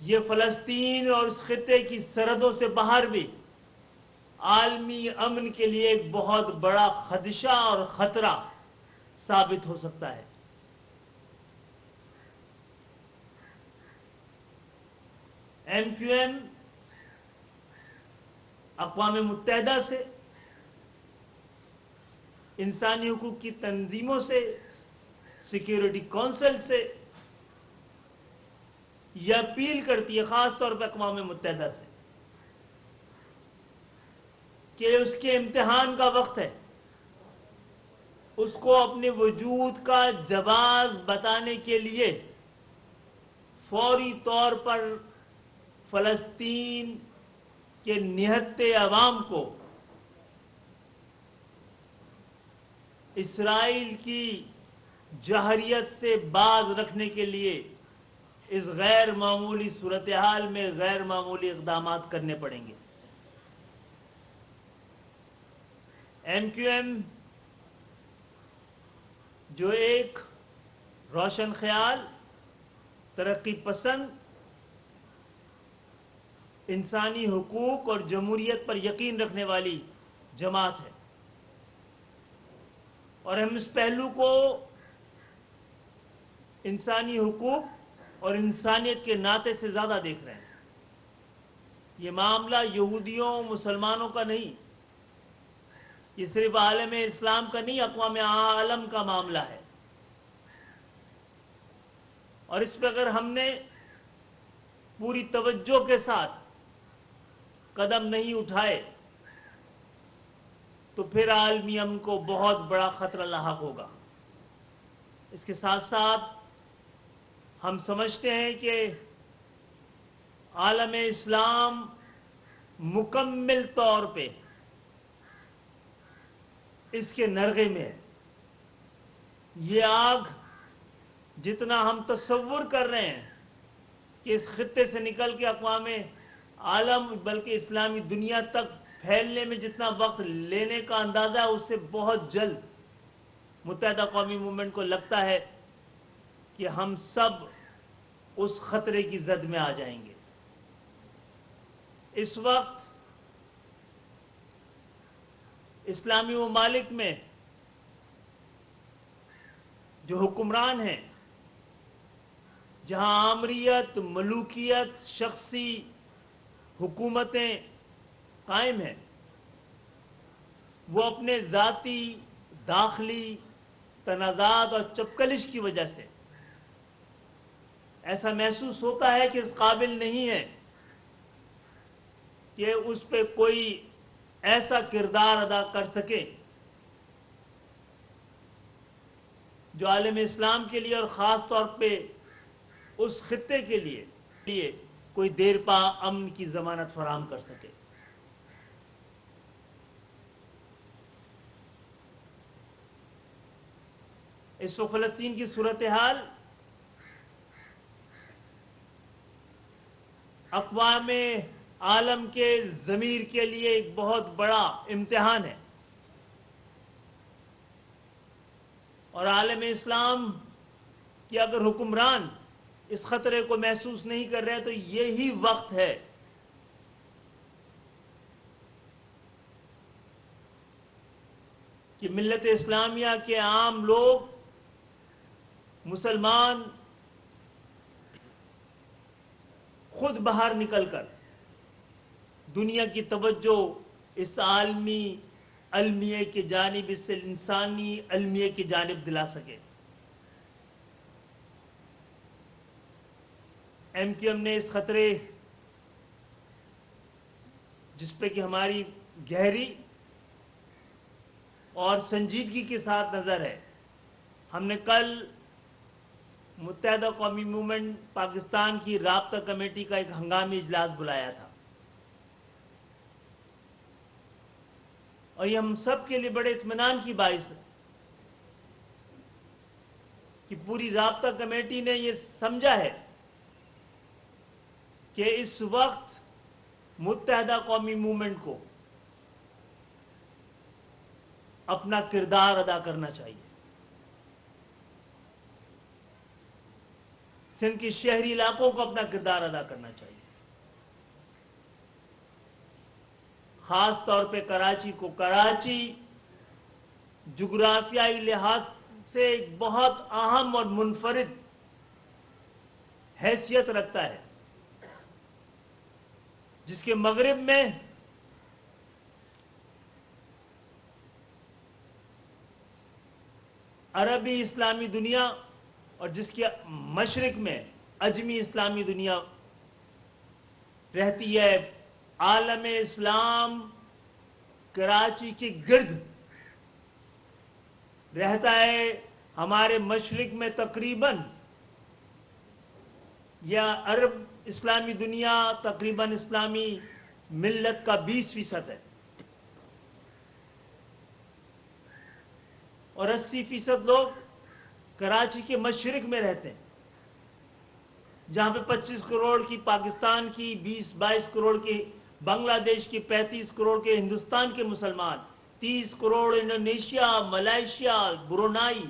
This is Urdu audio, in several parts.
یہ فلسطین اور اس خطے کی سرحدوں سے باہر بھی عالمی امن کے لیے ایک بہت بڑا خدشہ اور خطرہ ثابت ہو سکتا ہے۔ ایم کیو ایم اقوام متحدہ سے، انسانی حقوق کی تنظیموں سے، سیکیورٹی کونسل سے یہ اپیل کرتی ہے، خاص طور پہ اقوام متحدہ سے، کہ اس کے امتحان کا وقت ہے، اس کو اپنے وجود کا جواز بتانے کے لیے فوری طور پر فلسطین کے نہتے عوام کو اسرائیل کی جہریت سے باز رکھنے کے لیے اس غیر معمولی صورتحال میں غیر معمولی اقدامات کرنے پڑیں گے۔ ایم کیو ایم جو ایک روشن خیال، ترقی پسند، انسانی حقوق اور جمہوریت پر یقین رکھنے والی جماعت ہے، اور ہم اس پہلو کو انسانی حقوق اور انسانیت کے ناطے سے زیادہ دیکھ رہے ہیں۔ یہ معاملہ یہودیوں مسلمانوں کا نہیں، یہ صرف عالم اسلام کا نہیں، اقوام عالم کا معاملہ ہے، اور اس پہ اگر ہم نے پوری توجہ کے ساتھ قدم نہیں اٹھائے تو پھر عالمی امن کو بہت بڑا خطرہ لاحق ہوگا۔ اس کے ساتھ ساتھ ہم سمجھتے ہیں کہ عالم اسلام مکمل طور پہ اس کے نرغے میں ہے۔ یہ آگ جتنا ہم تصور کر رہے ہیں کہ اس خطے سے نکل کے اقوام عالم بلکہ اسلامی دنیا تک پھیلنے میں جتنا وقت لینے کا اندازہ ہے، اس سے بہت جلد متحدہ قومی موومنٹ کو لگتا ہے کہ ہم سب اس خطرے کی زد میں آ جائیں گے۔ اس وقت اسلامی ممالک میں جو حکمران ہیں، جہاں آمریت، ملوکیت، شخصی حکومتیں قائم ہیں، وہ اپنے ذاتی داخلی تنازعات اور چپکلش کی وجہ سے ایسا محسوس ہوتا ہے کہ اس قابل نہیں ہے کہ اس پہ کوئی ایسا کردار ادا کر سکے جو عالم اسلام کے لیے اور خاص طور پہ اس خطے کے لیے کوئی دیر پا امن کی ضمانت فراہم کر سکے۔ اس وقت فلسطین کی صورتحال اقوام عالم کے ضمیر کے لیے ایک بہت بڑا امتحان ہے، اور عالم اسلام کے اگر حکمران اس خطرے کو محسوس نہیں کر رہے تو یہی وقت ہے کہ ملت اسلامیہ کے عام لوگ، مسلمان، خود باہر نکل کر دنیا کی توجہ اس عالمی المیہ کی جانب، اس انسانی المیہ کی جانب دلا سکے۔ ایم کیو ایم نے اس خطرے جس پہ کہ ہماری گہری اور سنجیدگی کے ساتھ نظر ہے، ہم نے کل متحدہ قومی موومنٹ پاکستان کی رابطہ کمیٹی کا ایک ہنگامی اجلاس بلایا تھا، اور یہ ہم سب کے لیے بڑے اطمینان کی باعث ہے کہ پوری رابطہ کمیٹی نے یہ سمجھا ہے کہ اس وقت متحدہ قومی موومنٹ کو اپنا کردار ادا کرنا چاہیے۔ سندھ کے شہری علاقوں کو اپنا کردار ادا کرنا چاہیے، خاص طور پہ کراچی کو۔ کراچی جغرافیائی لحاظ سے ایک بہت اہم اور منفرد حیثیت رکھتا ہے، جس کے مغرب میں عربی اسلامی دنیا اور جس کے مشرق میں عجمی اسلامی دنیا رہتی ہے۔ عالم اسلام کراچی کے گرد رہتا ہے۔ ہمارے مشرق میں تقریباً یا عرب اسلامی دنیا تقریباً اسلامی ملت کا 20% ہے، اور 80% لوگ کراچی کے مشرق میں رہتے ہیں، جہاں پہ 25 کروڑ کی پاکستان کی، 22 کروڑ کی بنگلہ دیش کی، 35 کروڑ کے ہندوستان کے مسلمان، 30 کروڑ انڈونیشیا، ملائیشیا، برونائی،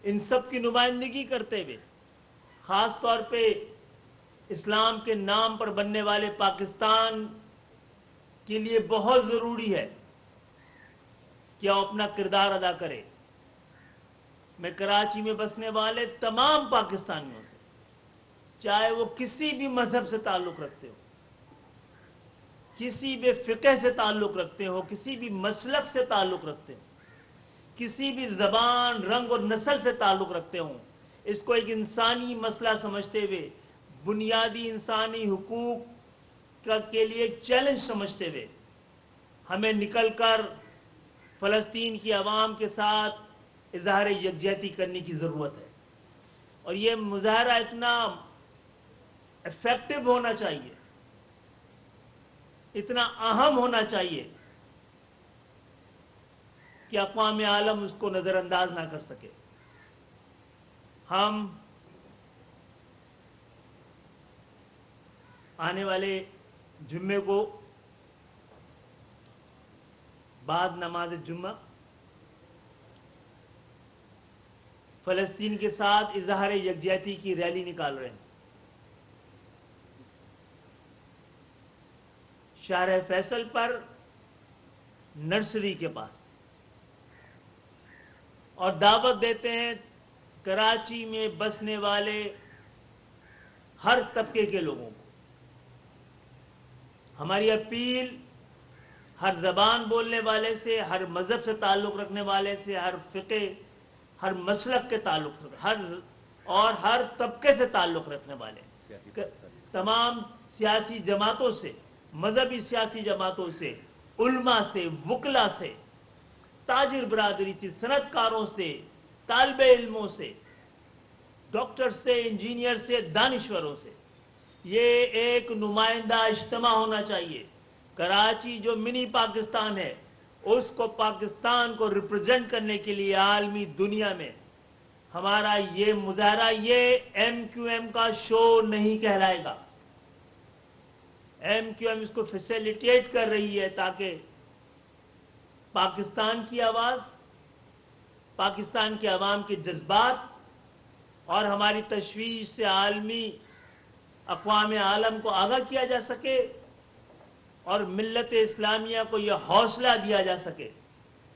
ان سب کی نمائندگی کرتے ہوئے خاص طور پہ اسلام کے نام پر بننے والے پاکستان کے لیے بہت ضروری ہے کہ وہ اپنا کردار ادا کرے۔ میں کراچی میں بسنے والے تمام پاکستانیوں سے، چاہے وہ کسی بھی مذہب سے تعلق رکھتے ہو، کسی بھی فقہ سے تعلق رکھتے ہو، کسی بھی مسلک سے تعلق رکھتے ہو، کسی بھی زبان، رنگ اور نسل سے تعلق رکھتے ہوں، اس کو ایک انسانی مسئلہ سمجھتے ہوئے، بنیادی انسانی حقوق کے لیے ایک چیلنج سمجھتے ہوئے ہمیں نکل کر فلسطین کی عوام کے ساتھ اظہار یکجہتی کرنے کی ضرورت ہے۔ اور یہ مظاہرہ اتنا افیکٹو ہونا چاہیے، اتنا اہم ہونا چاہیے کہ اقوام عالم اس کو نظر انداز نہ کر سکے۔ ہم آنے والے جمعے کو بعد نماز جمعہ فلسطین کے ساتھ اظہار یکجہتی کی ریلی نکال رہے ہیں، شہر فیصل پر نرسری کے پاس، اور دعوت دیتے ہیں کراچی میں بسنے والے ہر طبقے کے لوگوں کو۔ ہماری اپیل ہر زبان بولنے والے سے، ہر مذہب سے تعلق رکھنے والے سے، ہر فقہ، ہر مسلک کے تعلق سے، اور ہر طبقے سے تعلق رکھنے والے تمام سیاسی جماعتوں سے، مذہبی سیاسی جماعتوں سے، علماء سے، وکلاء سے، تاجر برادری سے، صنعت کاروں سے، طالب علموں سے، ڈاکٹر سے، انجینئر سے، دانشوروں سے، یہ ایک نمائندہ اجتماع ہونا چاہیے۔ کراچی جو منی پاکستان ہے، اس کو پاکستان کو ریپرزینٹ کرنے کے لیے عالمی دنیا میں ہمارا یہ مظاہرہ یہ ایم کیو ایم کا شو نہیں کہلائے گا۔ ایم کیو ایم اس کو فیسیلیٹیٹ کر رہی ہے تاکہ پاکستان کی آواز، پاکستان کے عوام کے جذبات اور ہماری تشویش سے عالمی اقوام عالم کو آگاہ کیا جا سکے، اور ملت اسلامیہ کو یہ حوصلہ دیا جا سکے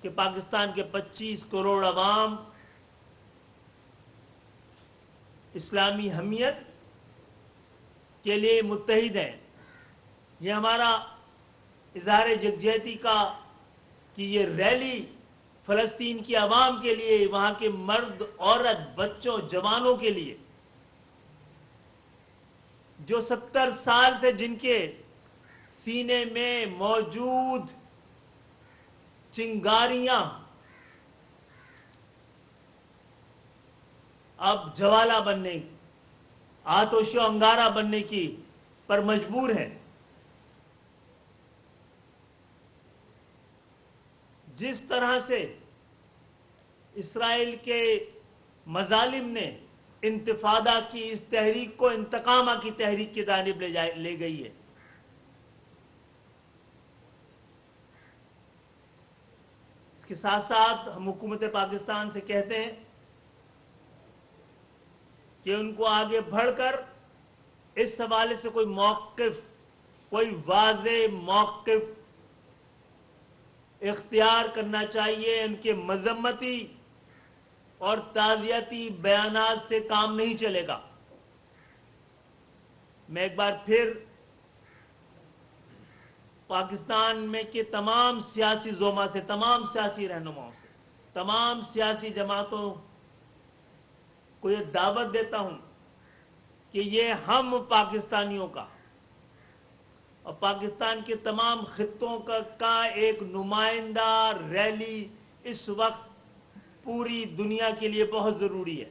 کہ پاکستان کے 25 کروڑ عوام اسلامی حمیت کے لیے متحد ہیں۔ یہ ہمارا اظہار یکجہتی کا کہ یہ ریلی فلسطین کی عوام کے لیے، وہاں کے مرد، عورت، بچوں، جوانوں کے لیے جو 70 سال سے جن کے سینے میں موجود چنگاریاں اب جوالا بننے، آتش و انگارہ بننے کی پر مجبور ہیں۔ جس طرح سے اسرائیل کے مظالم نے انتفاضہ کی اس تحریک کو انتقامہ کی تحریک کی جانب لے گئی ہے، اس اس کے ساتھ ساتھ ہم حکومت پاکستان سے کہتے ہیں کہ ان کو آگے بڑھ کر اس حوالے سے کوئی موقف، کوئی واضح موقف اختیار کرنا چاہیے. ان کے مذمتی اور تعزیتی بیانات سے کام نہیں چلے گا. میں ایک بار پھر پاکستان میں کے تمام سیاسی زوما سے، تمام سیاسی رہنماؤں سے، تمام سیاسی جماعتوں کو یہ دعوت دیتا ہوں کہ یہ ہم پاکستانیوں کا اور پاکستان کے تمام خطوں کا ایک نمائندہ ریلی اس وقت پوری دنیا کے لیے بہت ضروری ہے.